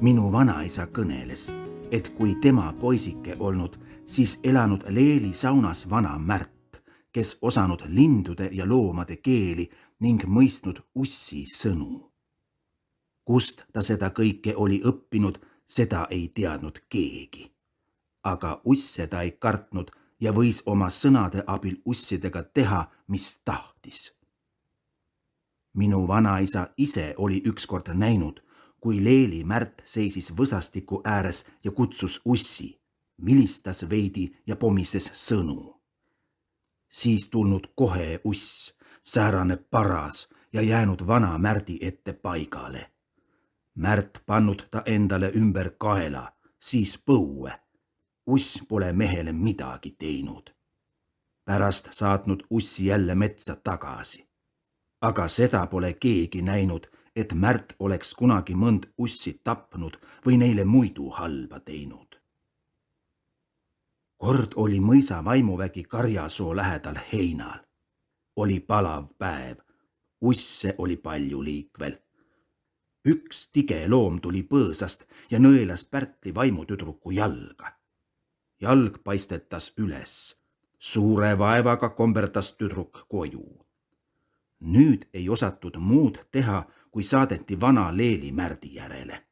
Minu vanaisa kõneles, et kui tema poisike olnud, siis elanud Leeli saunas vana Märt, kes osanud lindude ja loomade keeli ning mõistnud ussi sõnu. Kust ta seda kõike oli õppinud, seda ei teadnud keegi. Aga usse ta ei kartnud ja võis oma sõnade abil ussidega teha, mis tahtis. Minu vanaisa ise oli ükskord näinud, kui Leeli Märt seisis võsastiku ääres ja kutsus ussi, vilistas veidi ja pomises sõnu. Siis tulnud kohe uss, säärane paras ja jäänud vana Märdi ette paigale. Märt pannud ta endale ümber kaela, siis põue. Uss pole mehele midagi teinud. Pärast saatnud ussi jälle metsa tagasi. Aga seda pole keegi näinud, et Märt oleks kunagi mõnd ussi tapnud või neile muidu halba teinud. Kord oli mõisa vaimuvägi Karjasoo lähedal heinal. Oli palav päev, usse oli palju liikvel. Üks tige loom tuli põõsast ja nõelas Pärtli vaimutüdruku jalga. Jalg paistetas üles. Suure vaevaga komberdas tüdruk koju. Nüüd ei osatud muud teha, kui saadeti vana Leeli Märdi järele.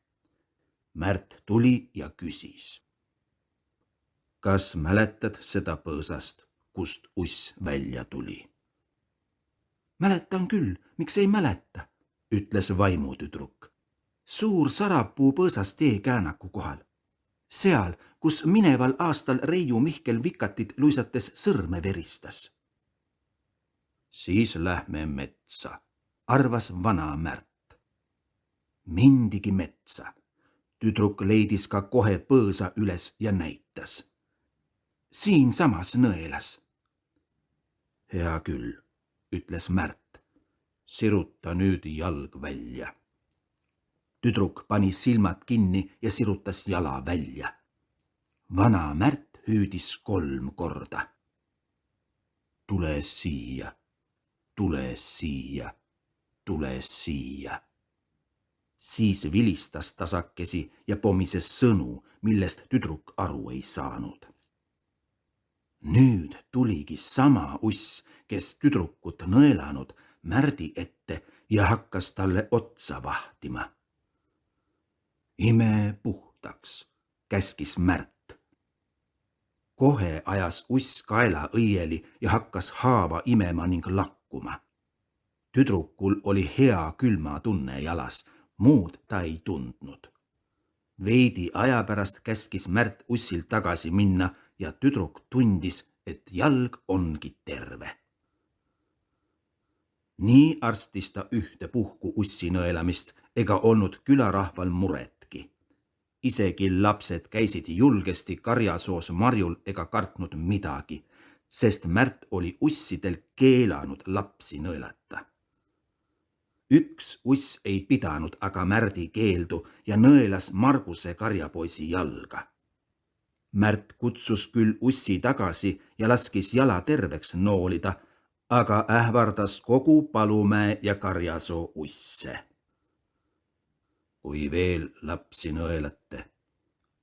Märt tuli ja küsis. Kas mäletad seda põõsast, kust uss välja tuli? Mäletan küll, miks ei mäleta, ütles vaimutüdruk. Suur sarapuu põõsas tee käänaku kohal. Seal, kus mineval aastal Reiu Mihkel Vikatit luisates sõrme veristas. Siis lähme metsa, arvas vana Märt. Mindigi metsa. Tüdruk leidis ka kohe põõsa üles ja näitas. Siin samas nõelas. Hea küll, ütles Märt. Siruta nüüd jalg välja. Tüdruk pani silmad kinni ja sirutas jala välja. Vana Märt hüüdis 3 korda. Tule siia, tule siia, tule siia. Siis vilistas tasakesi ja pomises sõnu, millest tüdruk aru ei saanud. Nüüd tuligi sama uss, kes tüdrukut nõelanud, Märdi ette ja hakkas talle otsa vahtima. Ime puhtaks, käskis Märt. Kohe ajas uss kaela õieli ja hakkas haava imema ning lakkuma. Tüdrukul oli hea külma tunne jalas, muud ta ei tundnud. Veidi aja pärast käskis Märt ussil tagasi minna ja tüdruk tundis, et jalg ongi terve. Nii arstis ta ühte puhku ussi nõelamist ega olnud külarahval muretki. Isegi lapsed käisid julgesti Karjasoos marjul ega kartnud midagi, sest Märt oli ussidel keelanud lapsi nõelata. Üks uss ei pidanud aga Märdi keeldu ja nõelas Marguse karjapoisi jalga. Märt kutsus küll ussi tagasi ja laskis jala terveks noolida, aga ähvardas kogu Palumäe ja Karjasoo usse. Kui veel lapsi nõelate,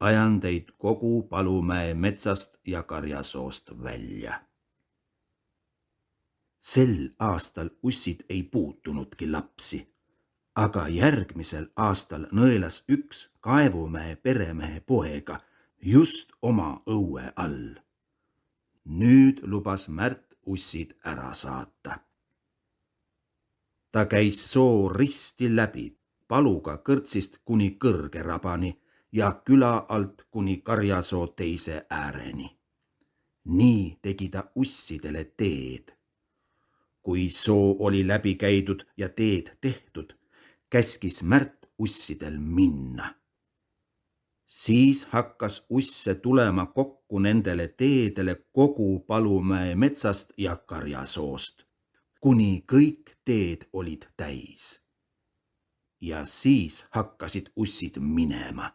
ajan teid kogu Palumäe metsast ja Karjasoost välja. Sel aastal ussid ei puutunudki lapsi, aga järgmisel aastal nõelas üks Kaevumäe peremehe poega just oma õue all. Nüüd lubas Märt ussid ära saata. Ta käis soo risti läbi, Paluga kõrtsist kuni Kõrgerabani ja küla alt kuni Karjasoo teise ääreni. Nii tegi ta ussidele teed. Kui soo oli läbi käidud ja teed tehtud, käskis Märt ussidel minna. Siis hakkas usse tulema kokku nendele teedele kogu Palumäe metsast ja Karjasoost, kuni kõik teed olid täis. Ja siis hakkasid ussid minema.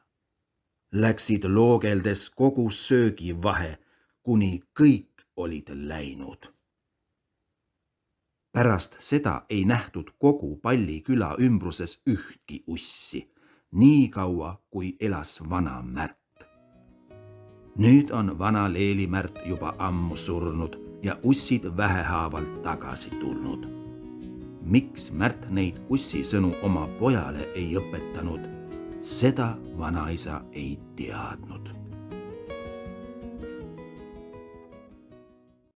Läksid loogeldes kogu söögivahe, kuni kõik olid läinud. Pärast seda ei nähtud kogu Palli küla ümbruses ühtki ussi. nii kaua, kui elas vana Märt. Nüüd on vana Leeli Märt juba ammu surnud ja ussid vähehaavalt tagasi tulnud. Miks Märt neid ussisõnu oma pojale ei õpetanud, seda vanaisa ei teadnud.